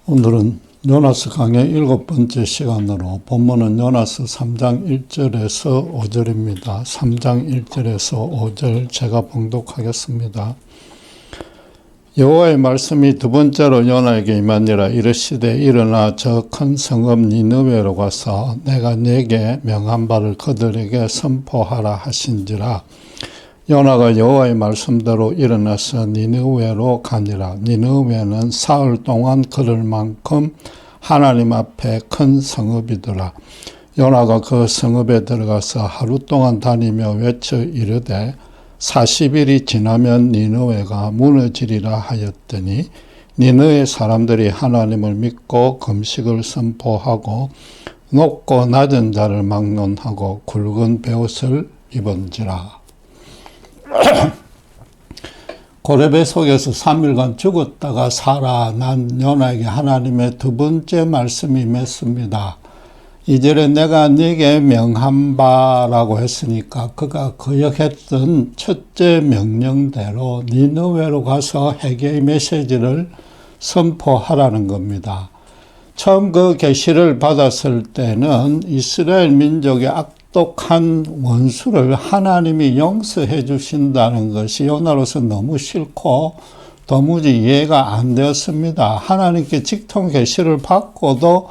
오늘은 요나스 강의 7번째 시간으로 본문은 요나스 3장 1절에서 5절입니다. 3장 1절에서 5절 제가 봉독하겠습니다. 여호와의 말씀이 두 번째로 요나에게 임하니라. 이르시되 일어나 저 큰 성읍 니느웨로 가서 내가 네게 명한 바를 그들에게 선포하라 하신지라. 요나가 여호와의 말씀대로 일어나서 니느웨로 가니라. 니느웨는 사흘 동안 걸을 만큼 하나님 앞에 큰 성읍이더라. 요나가 그 성읍에 들어가서 하루 동안 다니며 외쳐 이르되 40일이 지나면 니느웨가 무너지리라 하였더니 니느웨 사람들이 하나님을 믿고 금식을 선포하고 높고 낮은 자를 막론하고 굵은 베옷을 입은지라. 고레베 속에서 3일간 죽었다가 살아난 요나에게 하나님의 두 번째 말씀이 맺습니다. 2절에 내가 네게 명한 바라고 했으니까 그가 거역했던 첫째 명령대로 니느웨로 가서 회개의 메시지를 선포하라는 겁니다. 처음 그 계시를 받았을 때는 이스라엘 민족의 악독한 원수를 하나님이 용서해 주신다는 것이 요나로서 너무 싫고 도무지 이해가 안 되었습니다. 하나님께 직통 계시를 받고도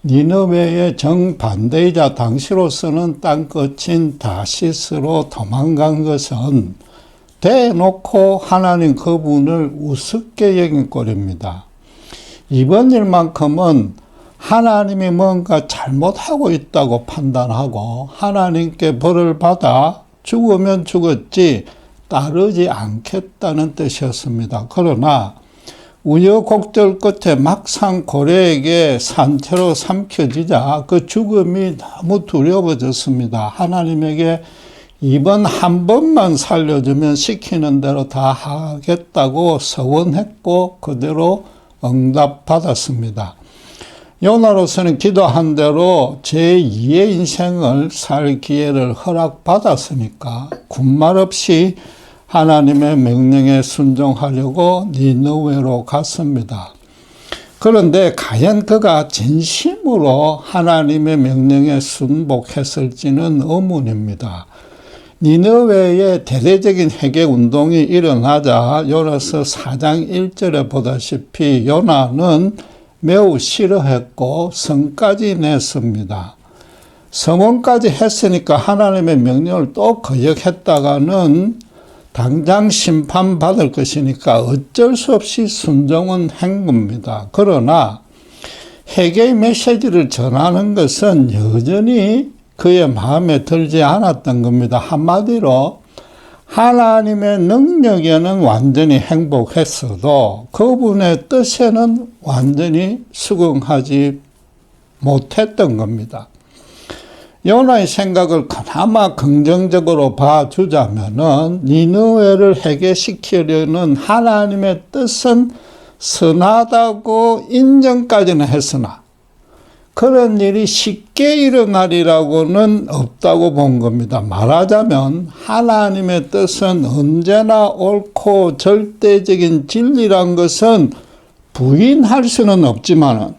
니느웨의 정반대이자 당시로서는 땅끝인 다시스로 도망간 것은 대놓고 하나님 그분을 우습게 여긴 꼴입니다. 이번 일만큼은 하나님이 뭔가 잘못하고 있다고 판단하고 하나님께 벌을 받아 죽으면 죽었지 따르지 않겠다는 뜻이었습니다. 그러나 우여곡절 끝에 막상 고레에게 산채로 삼켜지자 그 죽음이 너무 두려워졌습니다. 하나님에게 이번 한 번만 살려주면 시키는 대로 다 하겠다고 서원했고 그대로 응답받았습니다. 요나로서는 기도한 대로 제2의 인생을 살 기회를 허락받았으니까 군말 없이 하나님의 명령에 순종하려고 니느웨로 갔습니다. 그런데 과연 그가 진심으로 하나님의 명령에 순복했을지는 의문입니다. 니느웨의 대대적인 회개운동이 일어나자 요나서 4장 1절에 보다시피 요나는 매우 싫어했고 성까지 냈습니다. 서원까지 했으니까 하나님의 명령을 또 거역했다가는 당장 심판받을 것이니까 어쩔 수 없이 순종은 한 겁니다. 그러나 회개의 메시지를 전하는 것은 여전히 그의 마음에 들지 않았던 겁니다. 한마디로 하나님의 능력에는 완전히 행복했어도 그분의 뜻에는 완전히 수긍하지 못했던 겁니다. 요나의 생각을 그나마 긍정적으로 봐주자면은 니느웨를 회개시키려는 하나님의 뜻은 선하다고 인정까지는 했으나 그런 일이 쉽게 일어나리라고는 없다고 본 겁니다. 말하자면 하나님의 뜻은 언제나 옳고 절대적인 진리란 것은 부인할 수는 없지만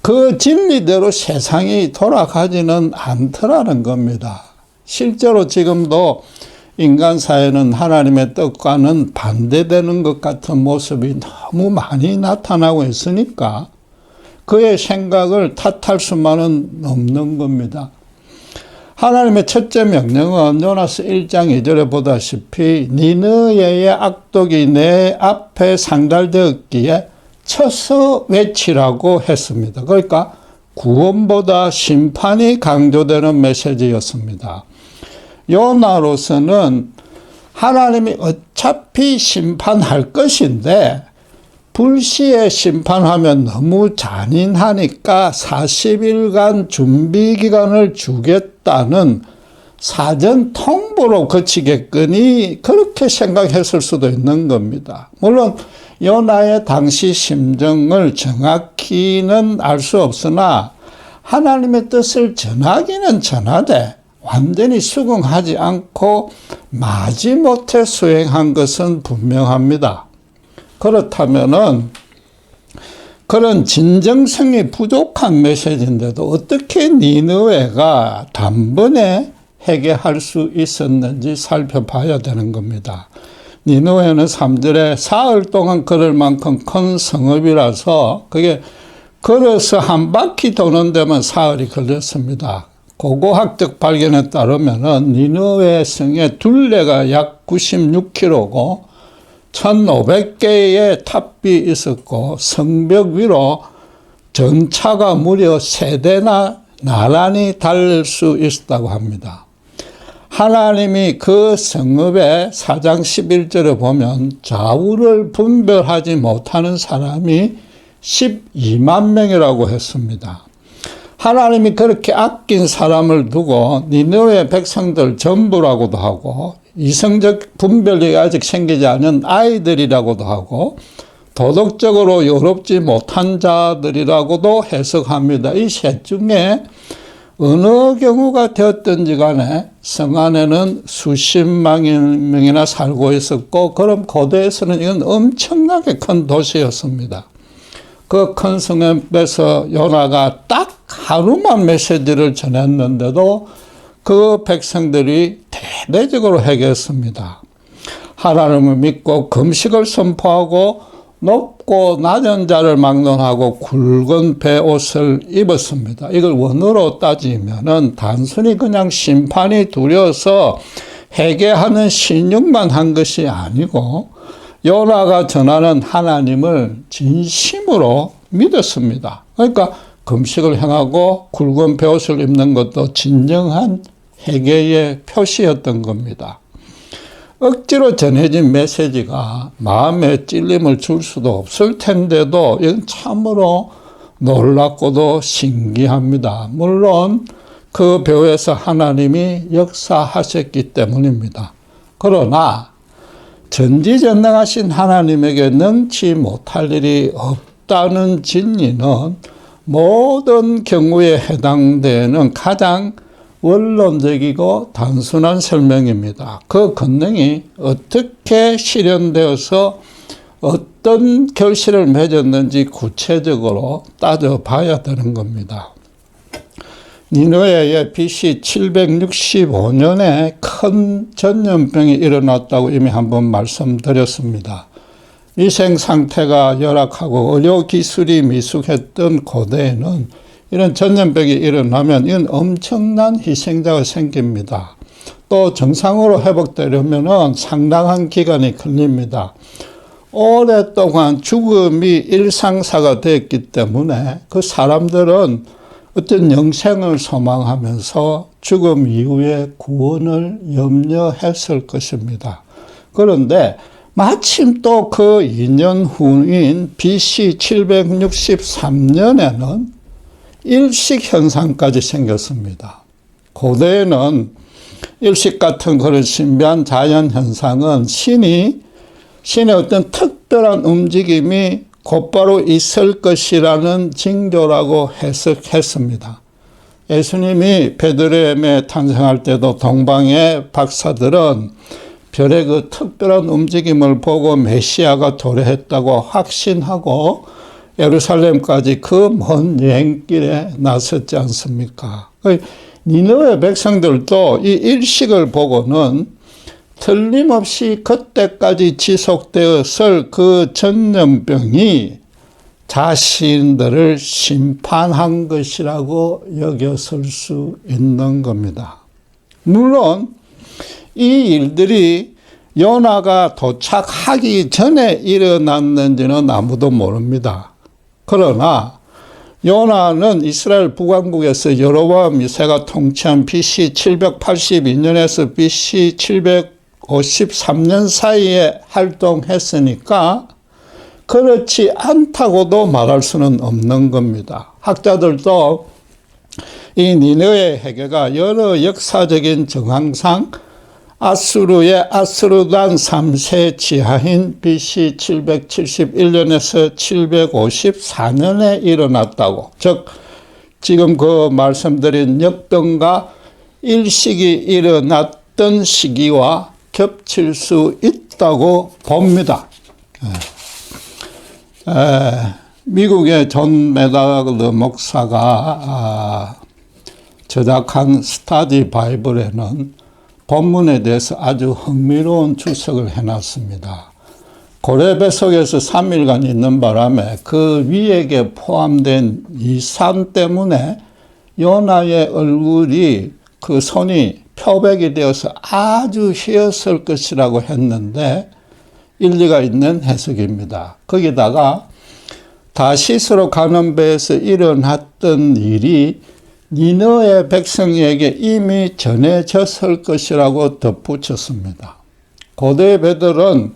그 진리대로 세상이 돌아가지는 않더라는 겁니다. 실제로 지금도 인간 사회는 하나님의 뜻과는 반대되는 것 같은 모습이 너무 많이 나타나고 있으니까 그의 생각을 탓할 수만은 없는 겁니다. 하나님의 첫째 명령은 요나서 1장 2절에 보다시피 니느웨의 악독이 내 앞에 상달되었기에 쳐서 외치라고 했습니다. 그러니까 구원보다 심판이 강조되는 메시지였습니다. 요나로서는 하나님이 어차피 심판할 것인데 불시에 심판하면 너무 잔인하니까 40일간 준비기간을 주겠다는 사전 통보로 그치겠거니 그렇게 생각했을 수도 있는 겁니다. 물론 요나의 당시 심정을 정확히는 알 수 없으나 하나님의 뜻을 전하기는 전하되 완전히 수긍하지 않고 마지못해 수행한 것은 분명합니다. 그렇다면은 그런 진정성이 부족한 메시지인데도 어떻게 니느웨가 단번에 해결할 수 있었는지 살펴봐야 되는 겁니다. 니느웨는 3절에 사흘 동안 걸을 만큼 큰 성읍이라서 그게 걸어서 한 바퀴 도는 데만 사흘이 걸렸습니다. 고고학적 발견에 따르면은 니느웨 성의 둘레가 약 96km고 1,500개의 탑이 있었고 성벽 위로 전차가 무려 3대나 나란히 달릴 수 있었다고 합니다. 하나님이 그 성읍의 4장 11절에 보면 좌우를 분별하지 못하는 사람이 12만 명이라고 했습니다. 하나님이 그렇게 아낀 사람을 두고 니느웨 백성들 전부라고도 하고 이성적 분별력이 아직 생기지 않은 아이들이라고도 하고 도덕적으로 여롭지 못한 자들이라고도 해석합니다. 이 셋 중에 어느 경우가 되었든지 간에 성 안에는 수십만 명이나 살고 있었고 그럼 고대에서는 이건 엄청나게 큰 도시였습니다. 그 큰 성읍에서 요나가 딱 하루만 메시지를 전했는데도 그 백성들이 대대적으로 회개했습니다. 하나님을 믿고 금식을 선포하고 높고 낮은 자를 막론하고 굵은 베옷을 입었습니다. 이걸 원어로 따지면은 단순히 그냥 심판이 두려워서 회개하는 신용만 한 것이 아니고 요나가 전하는 하나님을 진심으로 믿었습니다. 그러니까 금식을 행하고 굵은 베옷을 입는 것도 진정한 회개의 표시였던 겁니다. 억지로 전해진 메시지가 마음에 찔림을 줄 수도 없을 텐데도 이건 참으로 놀랍고도 신기합니다. 물론 그 배후에서 하나님이 역사하셨기 때문입니다. 그러나 전지전능하신 하나님에게 능치 못할 일이 없다는 진리는 모든 경우에 해당되는 가장 원론적이고 단순한 설명입니다. 그 권능이 어떻게 실현되어서 어떤 결실을 맺었는지 구체적으로 따져봐야 되는 겁니다. 니느웨에 BC 765년에 큰 전염병이 일어났다고 이미 한번 말씀드렸습니다. 위생 상태가 열악하고 의료 기술이 미숙했던 고대에는 이런 전염병이 일어나면 이건 엄청난 희생자가 생깁니다. 또 정상으로 회복되려면 상당한 기간이 걸립니다. 오랫동안 죽음이 일상사가 됐기 때문에 그 사람들은 어떤 영생을 소망하면서 죽음 이후의 구원을 염려했을 것입니다. 그런데 마침 또 그 2년 후인 BC 763년에는 일식 현상까지 생겼습니다. 고대에는 일식 같은 그런 신비한 자연 현상은 신의 어떤 특별한 움직임이 곧바로 있을 것이라는 징조라고 해석했습니다. 예수님이 베들레헴에 탄생할 때도 동방의 박사들은 별의 그 특별한 움직임을 보고 메시아가 도래했다고 확신하고 예루살렘까지 그 먼 여행길에 나섰지 않습니까? 니느웨 백성들도 이 일식을 보고는 틀림없이 그때까지 지속되었을 그 전염병이 자신들을 심판한 것이라고 여겼을 수 있는 겁니다. 물론 이 일들이 요나가 도착하기 전에 일어났는지는 아무도 모릅니다. 그러나 요나는 이스라엘 북왕국에서 여로보암 2세가 통치한 BC 782년에서 BC 753년 사이에 활동했으니까 그렇지 않다고도 말할 수는 없는 겁니다. 학자들도 이 니느웨 회개가 여러 역사적인 정황상 아수르의 아스루단 3세 지하인 BC 771년에서 754년에 일어났다고, 즉 지금 그 말씀드린 역병과 일식이 일어났던 시기와 겹칠 수 있다고 봅니다. 미국의 존 메다드 목사가 저작한 스타디 바이블에는 본문에 대해서 아주 흥미로운 주석을 해놨습니다. 고래뱃속에서 3일간 있는 바람에 그 위액에 포함된 이산 때문에 요나의 얼굴이 그 손이 표백이 되어서 아주 희었을 것이라고 했는데 일리가 있는 해석입니다. 거기다가 다시스로 가는 배에서 일어났던 일이 니느웨 백성에게 이미 전해졌을 것이라고 덧붙였습니다. 고대 배들은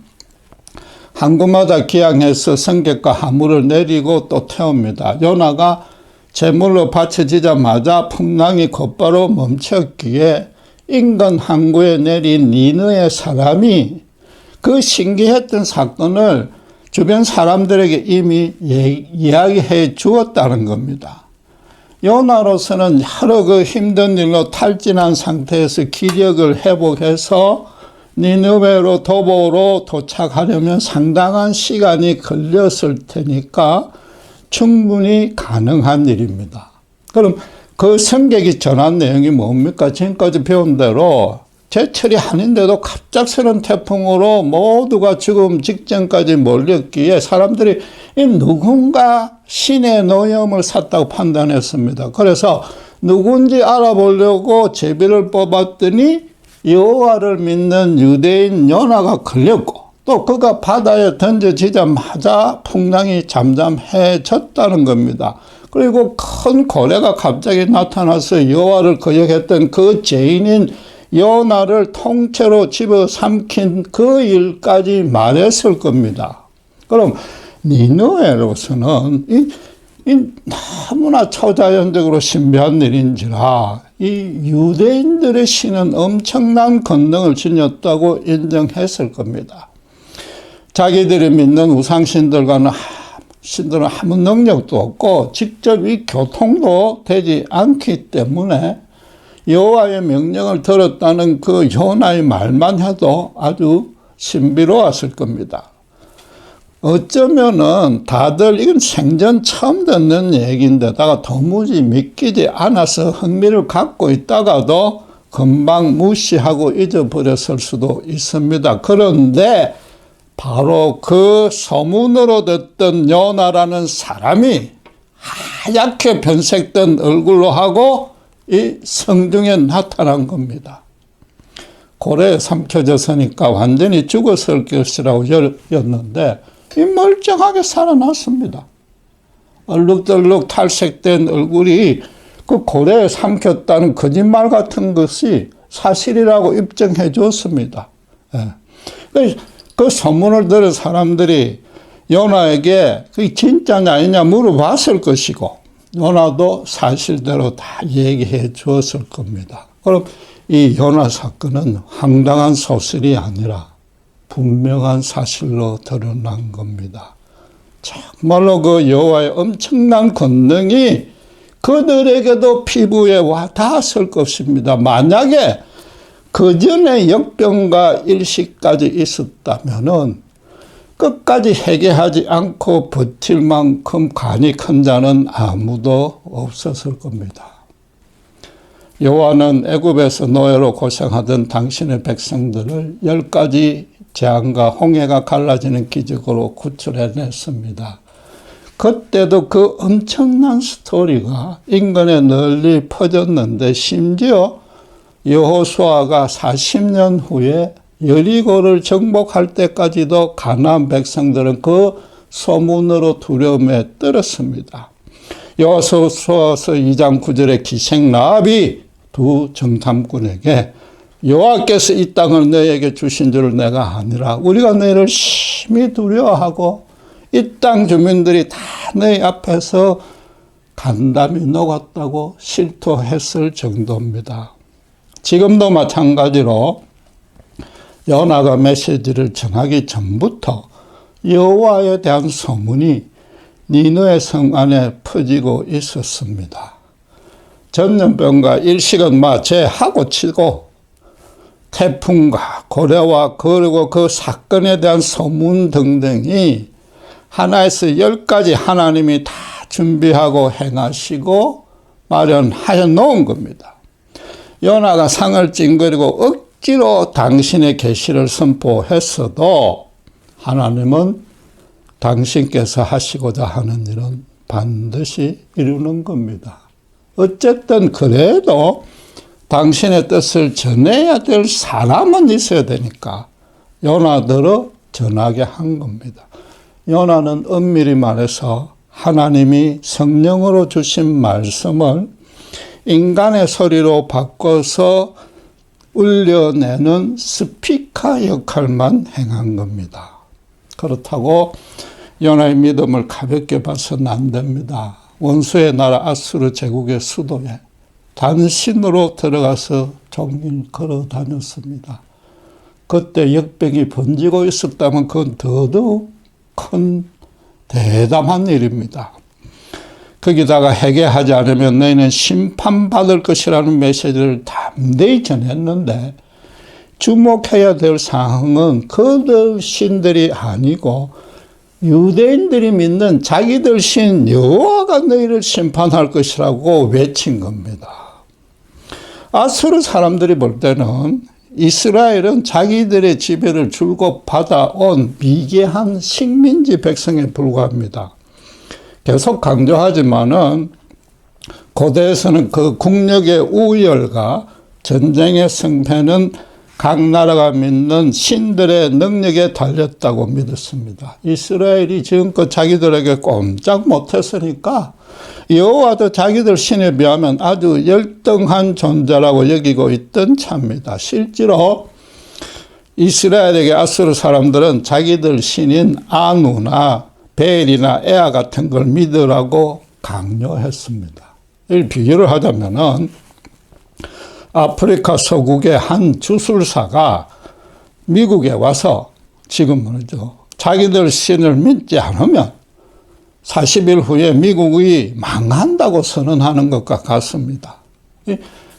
항구마다 기항해서 성객과 화물을 내리고 또 태웁니다. 요나가 제물로 바쳐지자마자 풍랑이 곧바로 멈췄기에 인근 항구에 내린 니느웨 사람이 그 신기했던 사건을 주변 사람들에게 이미 이야기해 주었다는 겁니다. 요나로서는 여러 그 힘든 일로 탈진한 상태에서 기력을 회복해서 니느웨로 도보로 도착하려면 상당한 시간이 걸렸을 테니까 충분히 가능한 일입니다. 그럼 그 성객이 전한 내용이 뭡니까? 지금까지 배운 대로 제철이 아닌데도 갑작스런 태풍으로 모두가 죽음 직전까지 몰렸기에 사람들이 누군가 신의 노염을 샀다고 판단했습니다. 그래서 누군지 알아보려고 제비를 뽑았더니 여호와를 믿는 유대인 요나가 걸렸고 또 그가 바다에 던져지자마자 풍랑이 잠잠해졌다는 겁니다. 그리고 큰 고래가 갑자기 나타나서 여호와를 거역했던 그 죄인인 요나를 통째로 집어삼킨 그 일까지 말했을 겁니다. 그럼 니느웨로서는 너무나 초자연적으로 신비한 일인지라 이 유대인들의 신은 엄청난 권능을 지녔다고 인정했을 겁니다. 자기들이 믿는 우상신들과는 신들은 아무 능력도 없고 직접 이 교통도 되지 않기 때문에 여호와의 명령을 들었다는 그 요나의 말만 해도 아주 신비로웠을 겁니다. 어쩌면은 다들 이건 생전 처음 듣는 얘기인데다가 도무지 믿기지 않아서 흥미를 갖고 있다가도 금방 무시하고 잊어버렸을 수도 있습니다. 그런데 바로 그 소문으로 듣던 요나라는 사람이 하얗게 변색된 얼굴로 하고 이 성중에 나타난 겁니다. 고래에 삼켜졌으니까 완전히 죽었을 것이라고 였는데 이 멀쩡하게 살아났습니다. 얼룩덜룩 탈색된 얼굴이 그 고래에 삼켰다는 거짓말 같은 것이 사실이라고 입증해 줬습니다. 그 소문을 들은 사람들이 요나에게 그게 진짜냐 아니냐 물어봤을 것이고 요나도 사실대로 다 얘기해 주었을 겁니다. 그럼 이 요나 사건은 황당한 소설이 아니라 분명한 사실로 드러난 겁니다. 정말로 그 여호와의 엄청난 권능이 그들에게도 피부에 와 닿았을 것입니다. 만약에 그 전에 역병과 일시까지 있었다면은 끝까지 회개하지 않고 버틸 만큼 간이 큰 자는 아무도 없었을 겁니다. 여호와는 애굽에서 노예로 고생하던 당신의 백성들을 10가지 재앙과 홍해가 갈라지는 기적으로 구출해냈습니다. 그때도 그 엄청난 스토리가 인근에 널리 퍼졌는데 심지어 여호수아가 40년 후에 여리고를 정복할 때까지도 가나안 백성들은 그 소문으로 두려움에 떨었습니다. 여호수아서 2장 9절에 기생 라합이 두 정탐꾼에게 여호와께서 이 땅을 너에게 주신 줄을 내가 아니라 우리가 너희를 심히 두려워하고 이 땅 주민들이 다 너희 앞에서 간담이 녹았다고 실토했을 정도입니다. 지금도 마찬가지로 요나가 메시지를 전하기 전부터 여호와에 대한 소문이 니느웨 성 안에 퍼지고 있었습니다. 전염병과 일식은 제하고 치고 태풍과 고래와 그리고 그 사건에 대한 소문 등등이 하나에서 10가지 하나님이 다 준비하고 행하시고 마련하여 놓은 겁니다. 요나가 상을 찡그리고 억지로 당신의 계시를 선포했어도 하나님은 당신께서 하시고자 하는 일은 반드시 이루는 겁니다. 어쨌든 그래도 당신의 뜻을 전해야 될 사람은 있어야 되니까 요나더러 전하게 한 겁니다. 요나는 엄밀히 말해서 하나님이 성령으로 주신 말씀을 인간의 소리로 바꿔서 울려내는 스피커 역할만 행한 겁니다. 그렇다고 요나의 믿음을 가볍게 봐서는 안 됩니다. 원수의 나라 아수르 제국의 수도에 단신으로 들어가서 종일 걸어 다녔습니다. 그때 역병이 번지고 있었다면 그건 더더욱 큰 대담한 일입니다. 거기다가 회개하지 않으면 너희는 심판받을 것이라는 메시지를 담대히 전했는데 주목해야 될 사항은 그들 신들이 아니고 유대인들이 믿는 자기들 신 여호와가 너희를 심판할 것이라고 외친 겁니다. 아수르 사람들이 볼 때는 이스라엘은 자기들의 지배를 줄곧 받아온 미개한 식민지 백성에 불과합니다. 계속 강조하지만은 고대에서는 그 국력의 우열과 전쟁의 승패는 각 나라가 믿는 신들의 능력에 달렸다고 믿었습니다. 이스라엘이 지금껏 자기들에게 꼼짝 못했으니까 여호와도 자기들 신에 비하면 아주 열등한 존재라고 여기고 있던 차입니다. 실제로 이스라엘에게 아수르 사람들은 자기들 신인 아누나 벨이나 에아 같은 걸 믿으라고 강요했습니다. 이 비유를 하자면은 아프리카 서국의 한 주술사가 미국에 와서 지금 말이죠. 자기들 신을 믿지 않으면 40일 후에 미국이 망한다고 선언하는 것과 같습니다.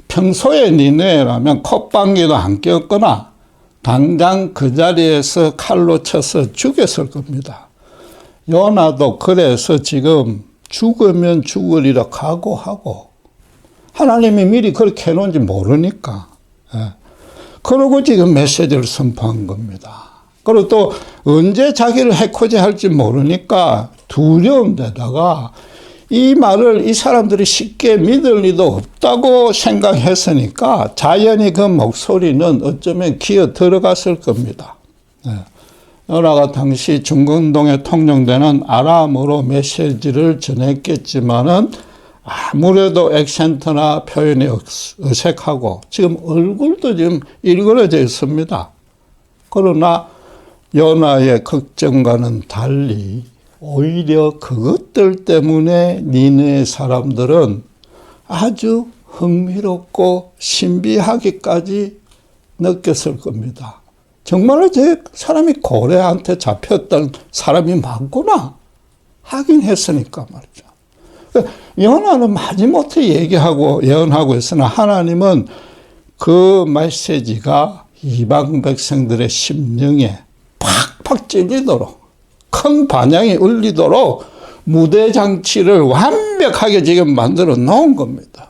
평소에 니네라면 콧방귀도 안 꼈거나 당장 그 자리에서 칼로 쳐서 죽였을 겁니다. 요나도 그래서 지금 죽으면 죽으리라 각오하고 하나님이 미리 그렇게 해놓은지 모르니까 그러고 지금 메시지를 선포한 겁니다. 그리고 또 언제 자기를 해코지할지 모르니까 두려운 데다가 이 말을 이 사람들이 쉽게 믿을 리도 없다고 생각했으니까 자연히 그 목소리는 어쩌면 기어 들어갔을 겁니다. 요나가 당시 중건동에 통용되는 아람어로 메시지를 전했겠지만은 아무래도 액센트나 표현이 어색하고 지금 얼굴도 지금 일그러져 있습니다. 그러나 요나의 걱정과는 달리 오히려 그것들 때문에 니네 사람들은 아주 흥미롭고 신비하기까지 느꼈을 겁니다. 정말로 저 사람이 고래한테 잡혔던 사람이 맞구나 하긴 했으니까 말이죠. 요나는 마지못해 얘기하고 예언하고 있으나 하나님은 그 메시지가 이방 백성들의 심령에 팍팍 찔리도록 큰 반향이 울리도록 무대 장치를 완벽하게 지금 만들어 놓은 겁니다.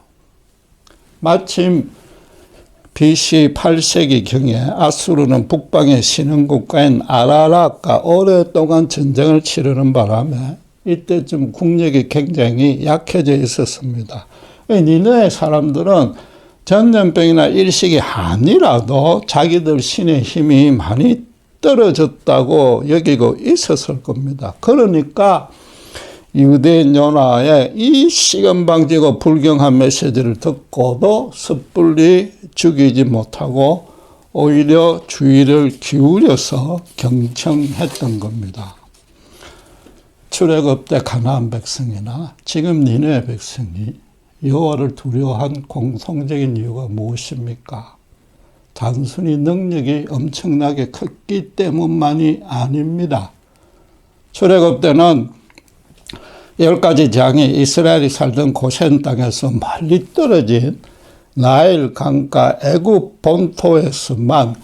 마침 BC 8세기경에 아수르는 북방의 신흥국가인 아라락과 오랫동안 전쟁을 치르는 바람에 이때쯤 국력이 굉장히 약해져 있었습니다. 니네의 사람들은 전염병이나 일식이 아니라도 자기들 신의 힘이 많이 떨어졌다고 여기고 있었을 겁니다. 그러니까 유대인 요나의 이 시건방지고 불경한 메시지를 듣고도 섣불리 죽이지 못하고 오히려 주의를 기울여서 경청했던 겁니다. 출애굽 때 가나안 백성이나 지금 니네 백성이 여호와를 두려워한 공통적인 이유가 무엇입니까? 단순히 능력이 엄청나게 컸기 때문만이 아닙니다. 출애굽 때는 10가지 재앙이 이스라엘이 살던 고센 땅에서 멀리 떨어진 나일 강가 애굽 본토에서만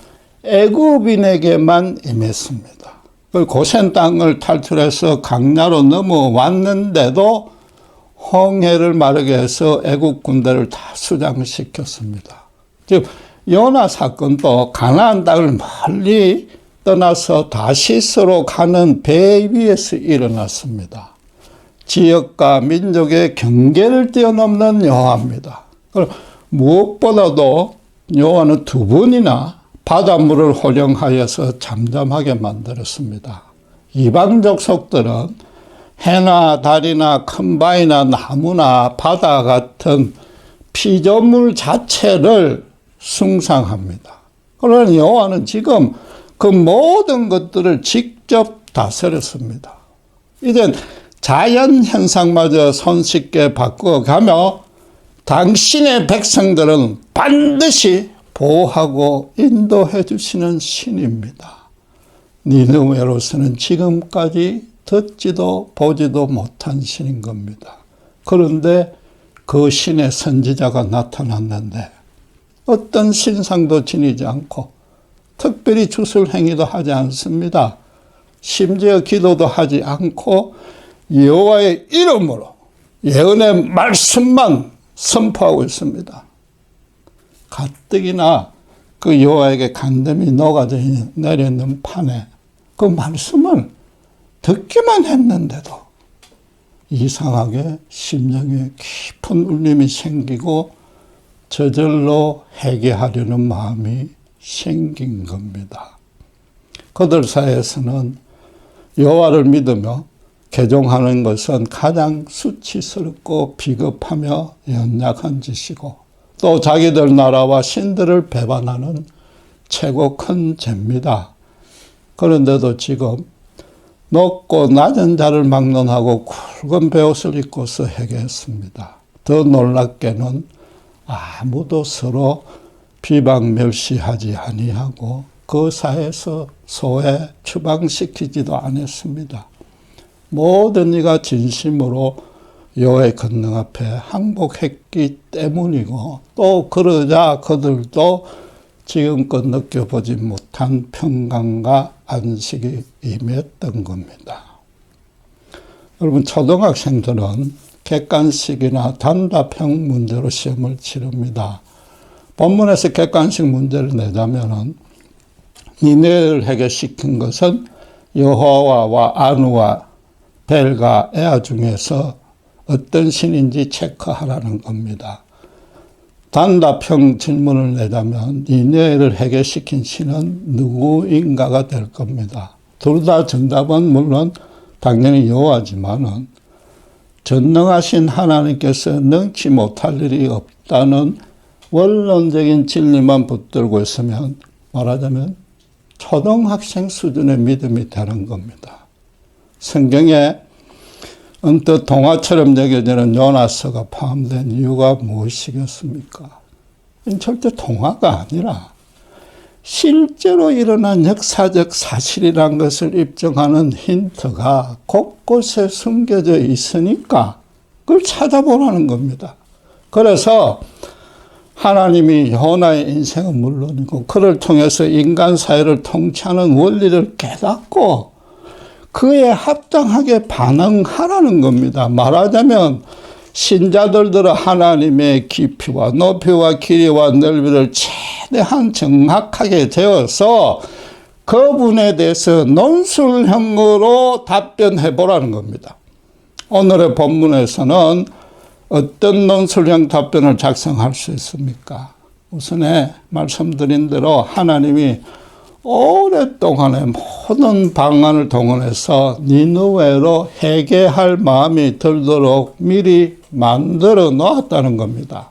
애굽인에게만 임했습니다. 그 고센 땅을 탈출해서 강야로 넘어왔는데도 홍해를 마르게 해서 애국 군대를 다 수장시켰습니다. 즉 요나 사건도 가나안 땅을 멀리 떠나서 다시스로 가는 배 위에서 일어났습니다. 지역과 민족의 경계를 뛰어넘는 여호와입니다. 무엇보다도 여호와는 두 번이나 바닷물을 호령하여서 잠잠하게 만들었습니다. 이방족 속들은 해나 달이나 큰 바위나 나무나 바다 같은 피조물 자체를 숭상합니다. 그러나 여호와는 지금 그 모든 것들을 직접 다스렸습니다. 이젠 자연 현상마저 손쉽게 바꾸어가며 당신의 백성들은 반드시 보호하고 인도해 주시는 신입니다. 니느웨로서는 지금까지 듣지도 보지도 못한 신인 겁니다. 그런데 그 신의 선지자가 나타났는데 어떤 신상도 지니지 않고 특별히 주술 행위도 하지 않습니다. 심지어 기도도 하지 않고 여호와의 이름으로 예언의 말씀만 선포하고 있습니다. 가뜩이나 그 여호와에게 간담이 녹아져 내려있는 판에 그 말씀을 듣기만 했는데도 이상하게 심령에 깊은 울림이 생기고 저절로 회개하려는 마음이 생긴 겁니다. 그들 사이에서는 여호와를 믿으며 개종하는 것은 가장 수치스럽고 비겁하며 연약한 짓이고 또 자기들 나라와 신들을 배반하는 최고 큰 죄입니다. 그런데도 지금 높고 낮은 자를 막론하고 굵은 베옷을 입고서 회개했습니다. 더 놀랍게는 아무도 서로 비방 멸시하지 아니하고 그 사이에서 소외 추방시키지도 않았습니다. 모든 이가 진심으로 여호와의 권능 앞에 항복했기 때문이고 또 그러자 그들도 지금껏 느껴보지 못한 평강과 안식이 임했던 겁니다. 여러분 초등학생들은 객관식이나 단답형 문제로 시험을 치릅니다. 본문에서 객관식 문제를 내자면은 니느웨를 해결시킨 것은 여호와와 아누와 벨과 에아 중에서 어떤 신인지 체크하라는 겁니다. 단답형 질문을 내자면 니느웨를 해결시킨 신은 누구인가가 될 겁니다. 둘 다 정답은 물론 당연히 여호와지만은 전능하신 하나님께서 능치 못할 일이 없다는 원론적인 진리만 붙들고 있으면 말하자면 초등학생 수준의 믿음이 되는 겁니다. 성경에 언뜻 동화처럼 여겨지는 요나서가 포함된 이유가 무엇이겠습니까? 이건 절대 동화가 아니라 실제로 일어난 역사적 사실이란 것을 입증하는 힌트가 곳곳에 숨겨져 있으니까 그걸 찾아보라는 겁니다. 그래서 하나님이 요나의 인생은 물론이고 그를 통해서 인간 사회를 통치하는 원리를 깨닫고 그에 합당하게 반응하라는 겁니다. 말하자면 신자들들은 하나님의 깊이와 높이와 길이와 넓이를 최대한 정확하게 재어서 그분에 대해서 논술형으로 답변해 보라는 겁니다. 오늘의 본문에서는 어떤 논술형 답변을 작성할 수 있습니까? 우선에 말씀드린 대로 하나님이 오랫동안에 모든 방안을 동원해서 니느웨로 회개할 마음이 들도록 미리 만들어 놓았다는 겁니다.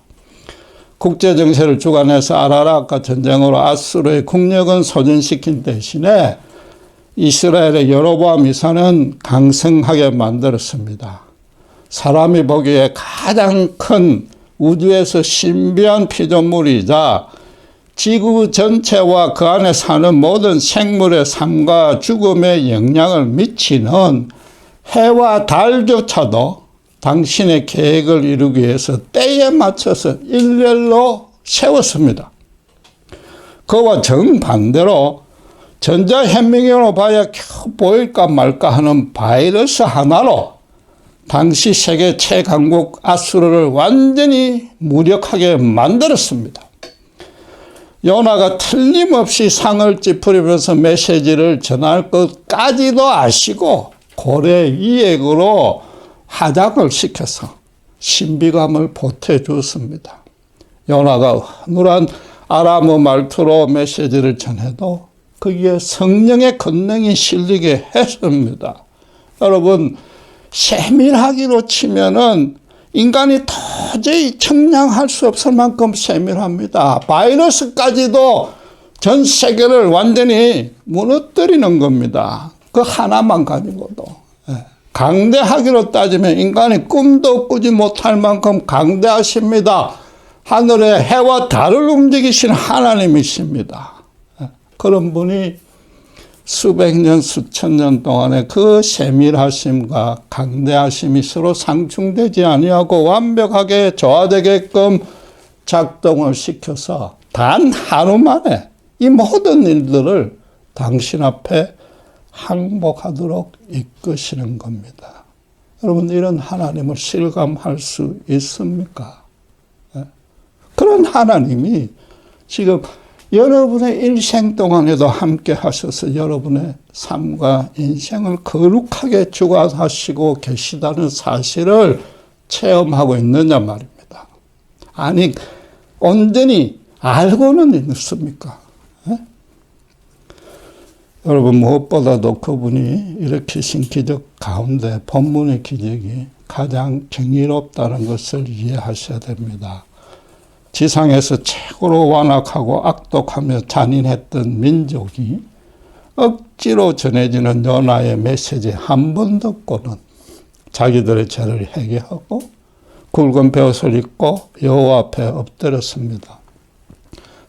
국제정세를 주관해서 아라락과 전쟁으로 아수르의 국력은 소진시킨 대신에 이스라엘의 여로보암 이사는 강성하게 만들었습니다. 사람이 보기에 가장 큰 우주에서 신비한 피조물이자 지구 전체와 그 안에 사는 모든 생물의 삶과 죽음에 영향을 미치는 해와 달조차도 당신의 계획을 이루기 위해서 때에 맞춰서 일렬로 세웠습니다. 그와 정반대로 전자현미경으로 봐야 겨우 보일까 말까 하는 바이러스 하나로 당시 세계 최강국 아수르를 완전히 무력하게 만들었습니다. 요나가 틀림없이 상을 찌푸리면서 메시지를 전할 것까지도 아시고 고래 이액으로 화장을 시켜서 신비감을 보태주었습니다. 요나가 어눌한 아람어 말투로 메시지를 전해도 거기에 성령의 권능이 실리게 했습니다. 여러분, 세밀하기로 치면은 인간이 도저히 청량할 수 없을 만큼 세밀합니다. 바이러스까지도 전 세계를 완전히 무너뜨리는 겁니다. 그 하나만 가지고도. 강대하기로 따지면 인간이 꿈도 꾸지 못할 만큼 강대하십니다. 하늘의 해와 달을 움직이신 하나님이십니다. 그런 분이 수백 년, 수천 년 동안의 그 세밀하심과 강대하심이 서로 상충되지 아니하고 완벽하게 조화되게끔 작동을 시켜서 단 하루 만에 이 모든 일들을 당신 앞에 항복하도록 이끄시는 겁니다. 여러분, 이런 하나님을 실감할 수 있습니까? 그런 하나님이 지금 여러분의 일생 동안에도 함께 하셔서 여러분의 삶과 인생을 거룩하게 주관하시고 계시다는 사실을 체험하고 있느냐 말입니다. 아니, 온전히 알고는 있습니까? 여러분, 무엇보다도 그분이 일으키신 기적 가운데 본문의 기적이 가장 경이롭다는 것을 이해하셔야 됩니다. 지상에서 최고로 완악하고 악독하며 잔인했던 민족이 억지로 전해지는 요나의 메시지 한 번 듣고는 자기들의 죄를 회개하고 굵은 베옷을 입고 여호와 앞에 엎드렸습니다.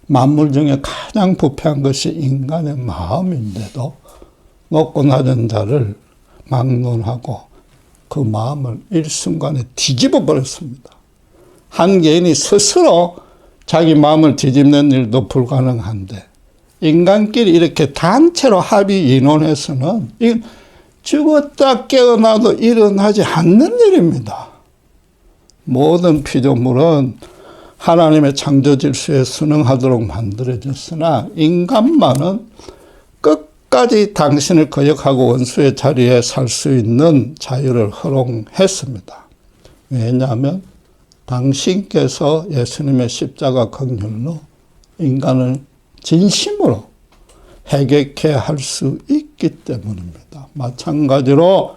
만물 중에 가장 부패한 것이 인간의 마음인데도 높고 낮은 자를 막론하고 그 마음을 일순간에 뒤집어 버렸습니다. 한 개인이 스스로 자기 마음을 뒤집는 일도 불가능한데 인간끼리 이렇게 단체로 합의 의논해서는 죽었다 깨어나도 일어나지 않는 일입니다. 모든 피조물은 하나님의 창조 질서에 순응하도록 만들어졌으나 인간만은 끝까지 당신을 거역하고 원수의 자리에 살 수 있는 자유를 허용했습니다. 왜냐하면 당신께서 예수님의 십자가 긍휼로 인간을 진심으로 회개케 할 수 있기 때문입니다. 마찬가지로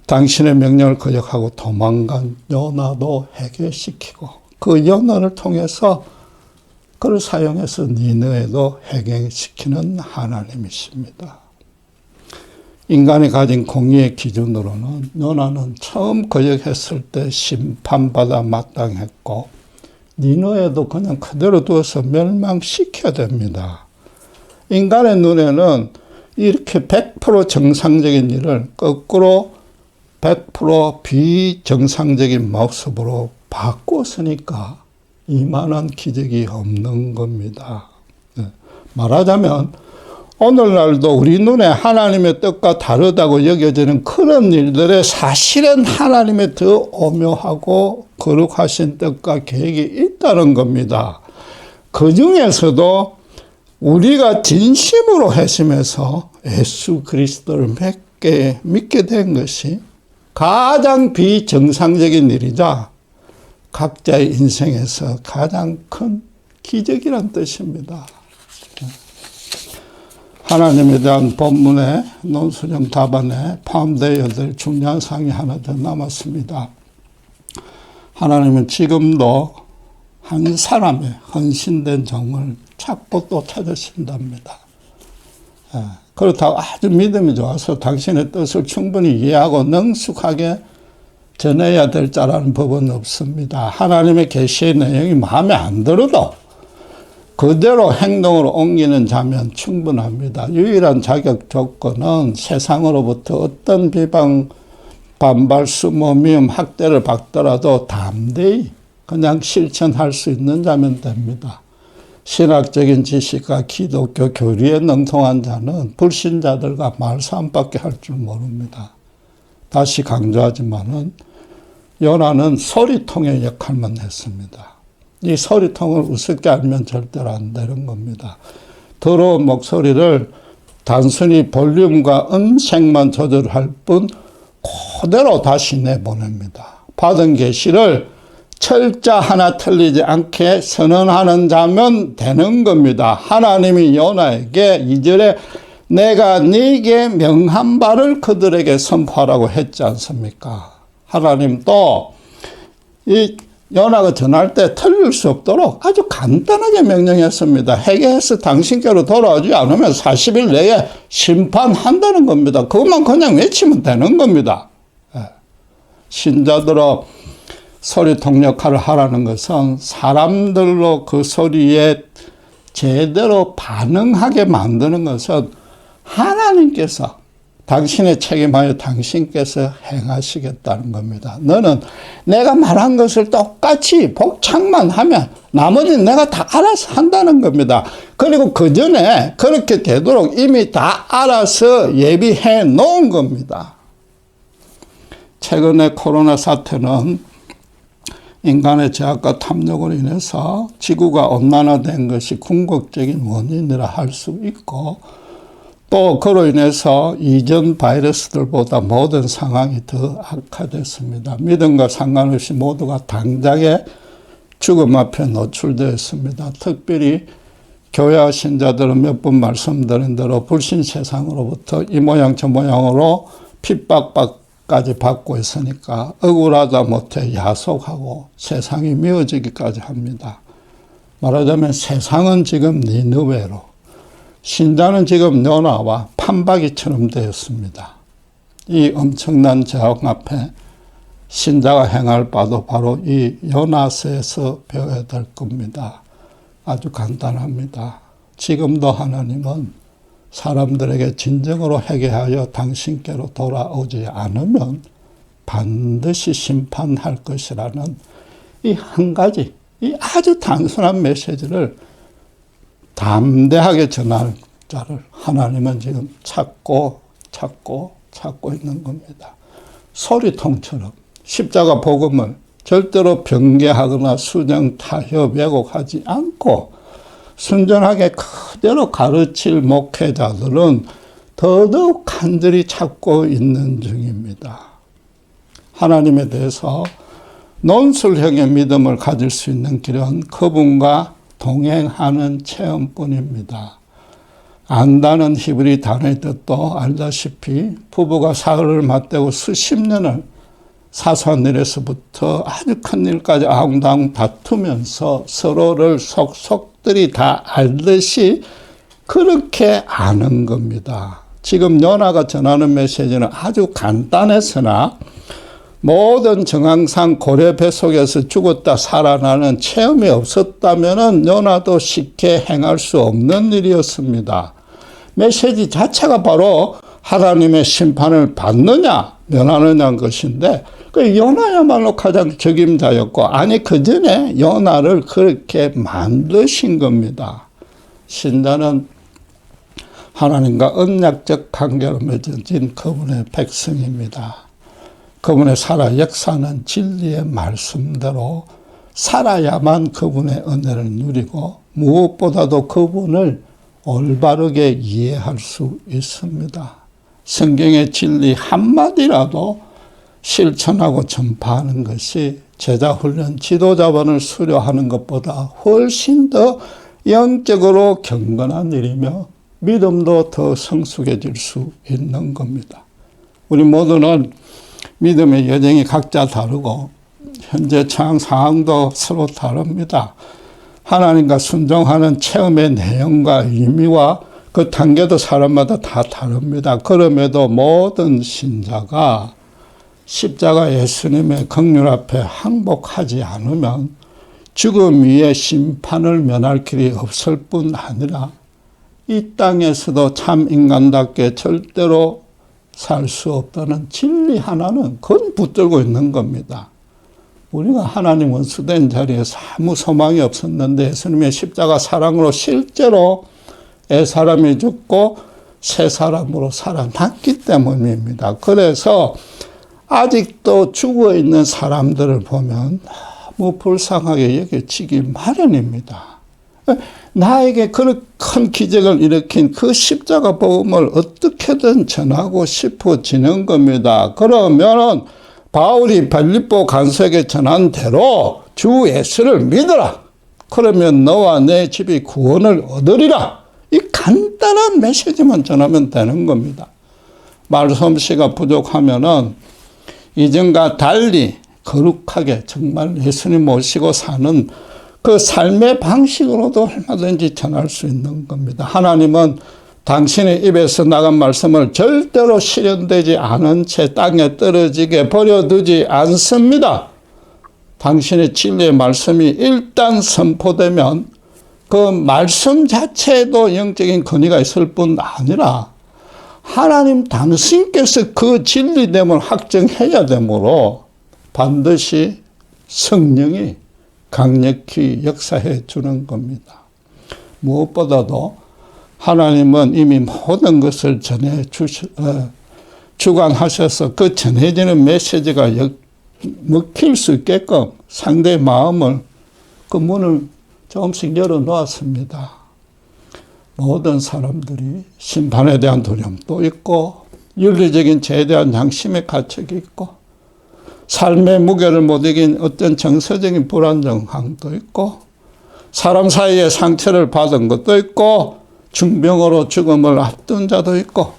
당신의 명령을 거역하고 도망간 요나도 회개시키고 그 요나를 통해서 그를 사용해서 니느웨도 회개시키는 하나님이십니다. 인간이 가진 공의의 기준으로는 요나는 처음 거역했을 때 심판받아 마땅했고 니느웨도 그냥 그대로 두어서 멸망시켜야 됩니다. 인간의 눈에는 이렇게 100% 정상적인 일을 거꾸로 100% 비정상적인 모습으로 바꿨으니까 이만한 기적이 없는 겁니다. 말하자면 오늘날도 우리 눈에 하나님의 뜻과 다르다고 여겨지는 그런 일들에 사실은 하나님의 더 오묘하고 거룩하신 뜻과 계획이 있다는 겁니다. 그 중에서도 우리가 진심으로 회심해서 예수 그리스도를 믿게 된 것이 가장 비정상적인 일이자 각자의 인생에서 가장 큰 기적이란 뜻입니다. 하나님에 대한 본문의 논수정 답안에 포함되어야 될 중요한 사항이 하나 더 남았습니다. 하나님은 지금도 한 사람의 헌신된 종을 찾고 또 찾으신답니다. 그렇다고 아주 믿음이 좋아서 당신의 뜻을 충분히 이해하고 능숙하게 전해야 될 자라는 법은 없습니다. 하나님의 계시의 내용이 마음에 안 들어도 그대로 행동으로 옮기는 자면 충분합니다. 유일한 자격 조건은 세상으로부터 어떤 비방, 반발, 수모, 미움, 학대를 받더라도 담대히 그냥 실천할 수 있는 자면 됩니다. 신학적인 지식과 기독교 교리에 능통한 자는 불신자들과 말싸움밖에 할 줄 모릅니다. 다시 강조하지만은 요나는 소리통의 역할만 했습니다. 이 소리통을 우습게 알면 절대로 안 되는 겁니다. 더러운 목소리를 단순히 볼륨과 음색만 조절할 뿐 그대로 다시 내보냅니다. 받은 계시를 철자 하나 틀리지 않게 선언하는 자면 되는 겁니다. 하나님이 요나에게 2절에 내가 네게 명한 바를 그들에게 선포하라고 했지 않습니까? 하나님도 이 요나가 전할 때 틀릴 수 없도록 아주 간단하게 명령했습니다. 회개해서 당신께로 돌아오지 않으면 40일 내에 심판한다는 겁니다. 그것만 그냥 외치면 되는 겁니다. 신자들로 소리통 역할을 하라는 것은 사람들로 그 소리에 제대로 반응하게 만드는 것은 하나님께서 당신의 책임하여 당신께서 행하시겠다는 겁니다. 너는 내가 말한 것을 똑같이 복창만 하면 나머지는 내가 다 알아서 한다는 겁니다. 그리고 그 전에 그렇게 되도록 이미 다 알아서 예비해 놓은 겁니다. 최근에 코로나 사태는 인간의 제약과 탐욕으로 인해서 지구가 온난화된 것이 궁극적인 원인이라 할 수 있고 또 그로 인해서 이전 바이러스들보다 모든 상황이 더 악화됐습니다. 믿음과 상관없이 모두가 당장의 죽음 앞에 노출되었습니다. 특별히 교회 신자들은 몇 번 말씀드린 대로 불신 세상으로부터 이 모양 저 모양으로 핍박까지 받고 있으니까 억울하다 못해 야속하고 세상이 미워지기까지 합니다. 말하자면 세상은 지금 니느웨로 신자는 지금 요나와 판박이처럼 되었습니다. 이 엄청난 제약 앞에 신자가 행할 바도 바로 이 요나서에서 배워야 될 겁니다. 아주 간단합니다. 지금도 하나님은 사람들에게 진정으로 회개하여 당신께로 돌아오지 않으면 반드시 심판할 것이라는 이 한 가지, 이 아주 단순한 메시지를 담대하게 전할 자를 하나님은 지금 찾고 있는 겁니다. 소리통처럼 십자가 복음을 절대로 변개하거나 수정, 타협, 왜곡하지 않고 순전하게 그대로 가르칠 목회자들은 더더욱 간절히 찾고 있는 중입니다. 하나님에 대해서 논술형의 믿음을 가질 수 있는 길은 그분과 동행하는 체험뿐입니다. 안다는 히브리 단어의 뜻도 알다시피 부부가 사흘을 맞대고 수십 년을 사소한 일에서부터 아주 큰 일까지 아웅다웅 다투면서 서로를 속속들이 다 알듯이 그렇게 아는 겁니다. 지금 요나가 전하는 메시지는 아주 간단해서나 모든 정황상 고래 뱃속에서 죽었다 살아나는 체험이 없었다면 요나도 쉽게 행할 수 없는 일이었습니다. 메시지 자체가 바로 하나님의 심판을 받느냐 면하느냐는 것인데 그 요나야말로 가장 적임자였고 아니 그 전에 요나를 그렇게 만드신 겁니다. 신자는 하나님과 언약적 관계로 맺어진 그분의 백성입니다. 그분의 살아 역사는 진리의 말씀대로 살아야만 그분의 은혜를 누리고 무엇보다도 그분을 올바르게 이해할 수 있습니다. 성경의 진리 한마디라도 실천하고 전파하는 것이 제자훈련 지도자반을 수료하는 것보다 훨씬 더 영적으로 경건한 일이며 믿음도 더 성숙해질 수 있는 겁니다. 우리 모두는 믿음의 여정이 각자 다르고 현재 처한 상황도 서로 다릅니다. 하나님과 순종하는 체험의 내용과 의미와 그 단계도 사람마다 다 다릅니다. 그럼에도 모든 신자가 십자가 예수님의 긍휼 앞에 항복하지 않으면 죽음 위에 심판을 면할 길이 없을 뿐 아니라 이 땅에서도 참 인간답게 절대로 살 수 없다는 진리 하나는 건 붙들고 있는 겁니다. 우리가 하나님 원수된 자리에서 아무 소망이 없었는데 예수님의 십자가 사랑으로 실제로 애사람이 죽고 새 사람으로 살아났기 때문입니다. 그래서 아직도 죽어있는 사람들을 보면 너무 불쌍하게 여겨지기 마련입니다. 나에게 그런 큰 기적을 일으킨 그 십자가 복음을 어떻게든 전하고 싶어지는 겁니다. 그러면은 바울이 빌립보 간수에게 전한 대로 주 예수를 믿어라. 그러면 너와 내 집이 구원을 얻으리라. 이 간단한 메시지만 전하면 되는 겁니다. 말솜씨가 부족하면은 이전과 달리 거룩하게 정말 예수님 모시고 사는 그 삶의 방식으로도 얼마든지 전할 수 있는 겁니다. 하나님은 당신의 입에서 나간 말씀을 절대로 실현되지 않은 채 땅에 떨어지게 버려두지 않습니다. 당신의 진리의 말씀이 일단 선포되면 그 말씀 자체에도 영적인 권위가 있을 뿐 아니라 하나님 당신께서 그 진리됨을 확정해야 되므로 반드시 성령이 강력히 역사해 주는 겁니다. 무엇보다도 하나님은 이미 모든 것을 주관하셔서 그 전해지는 메시지가 먹힐 수 있게끔 상대의 마음을 그 문을 조금씩 열어놓았습니다. 모든 사람들이 심판에 대한 두려움도 있고 윤리적인 죄에 대한 양심의 가책이 있고 삶의 무게를 못 이긴 어떤 정서적인 불안정함도 있고 사람 사이에 상처를 받은 것도 있고 중병으로 죽음을 앞둔 자도 있고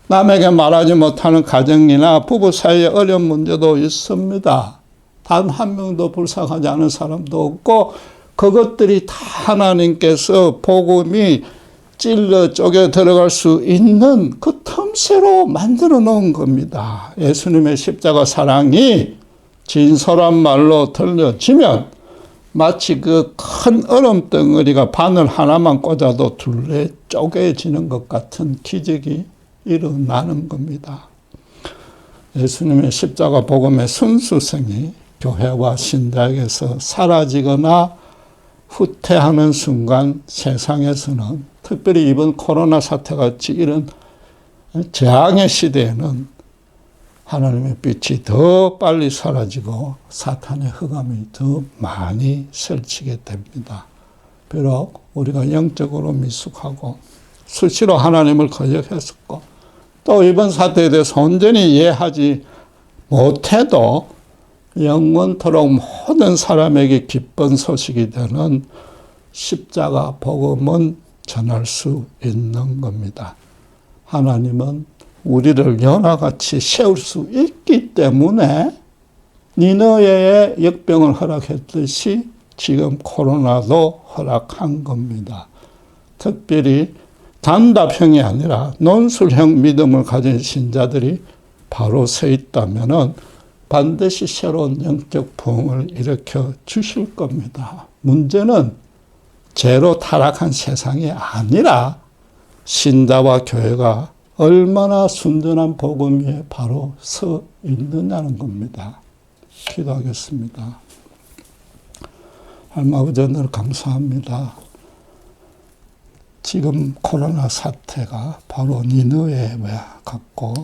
남에게 말하지 못하는 가정이나 부부 사이의 어려운 문제도 있습니다. 단 한 명도 불쌍하지 않은 사람도 없고 그것들이 다 하나님께서 복음이 찔러 쪼개 들어갈 수 있는 그 틈새로 만들어 놓은 겁니다. 예수님의 십자가 사랑이 진솔한 말로 들려지면 마치 그 큰 얼음 덩어리가 바늘 하나만 꽂아도 둘레 쪼개지는 것 같은 기적이 일어나는 겁니다. 예수님의 십자가 복음의 순수성이 교회와 신자에게서 사라지거나 후퇴하는 순간 세상에서는 특별히 이번 코로나 사태같이 이런 재앙의 시대에는 하나님의 빛이 더 빨리 사라지고 사탄의 흑암이 더 많이 설치게 됩니다. 비록 우리가 영적으로 미숙하고 수시로 하나님을 거역했었고 또 이번 사태에 대해서 온전히 이해하지 못해도 영원토록 모든 사람에게 기쁜 소식이 되는 십자가 복음은 전할 수 있는 겁니다. 하나님은 우리를 연하같이 세울 수 있기 때문에 니느웨의 역병을 허락했듯이 지금 코로나도 허락한 겁니다. 특별히 단답형이 아니라 논술형 믿음을 가진 신자들이 바로 서 있다면은 반드시 새로운 영적 부흥을 일으켜 주실 겁니다. 문제는 죄로 타락한 세상이 아니라 신자와 교회가 얼마나 순전한 복음 위에 바로 서 있느냐는 겁니다. 기도하겠습니다. 하나님 아버지 늘 감사합니다. 지금 코로나 사태가 바로 니느웨 같고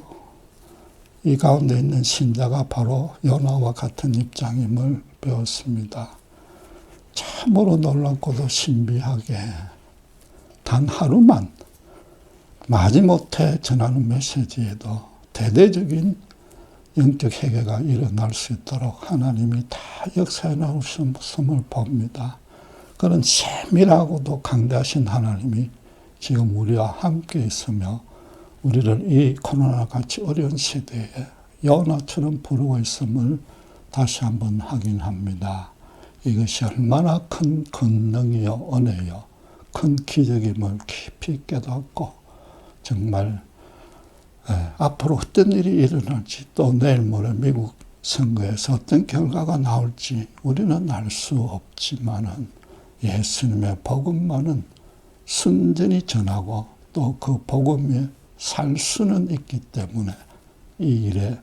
이 가운데 있는 신자가 바로 요나와 같은 입장임을 배웠습니다. 참으로 놀랍고도 신비하게 단 하루만 마지못해 전하는 메시지에도 대대적인 영적 회개가 일어날 수 있도록 하나님이 다 역사해 나오셨음을 봅니다. 그런 세밀하고도 강대하신 하나님이 지금 우리와 함께 있으며 우리를 이 코로나 같이 어려운 시대에 요나처럼 부르고 있음을 다시 한번 확인합니다. 이것이 얼마나 큰 권능이요 은혜요 큰 기적임을 깊이 깨닫고 정말 앞으로 어떤 일이 일어날지 또 내일 모레 미국 선거에서 어떤 결과가 나올지 우리는 알 수 없지만은 예수님의 복음만은 순전히 전하고 또 그 복음에 살 수는 있기 때문에 이 일에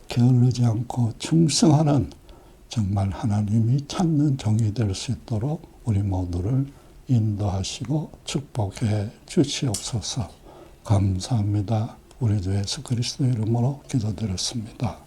게을르지 않고 충성하는 정말 하나님이 찾는 종이 될 수 있도록 우리 모두를 인도하시고 축복해 주시옵소서. 감사합니다. 우리 주 예수 그리스도 이름으로 기도드렸습니다.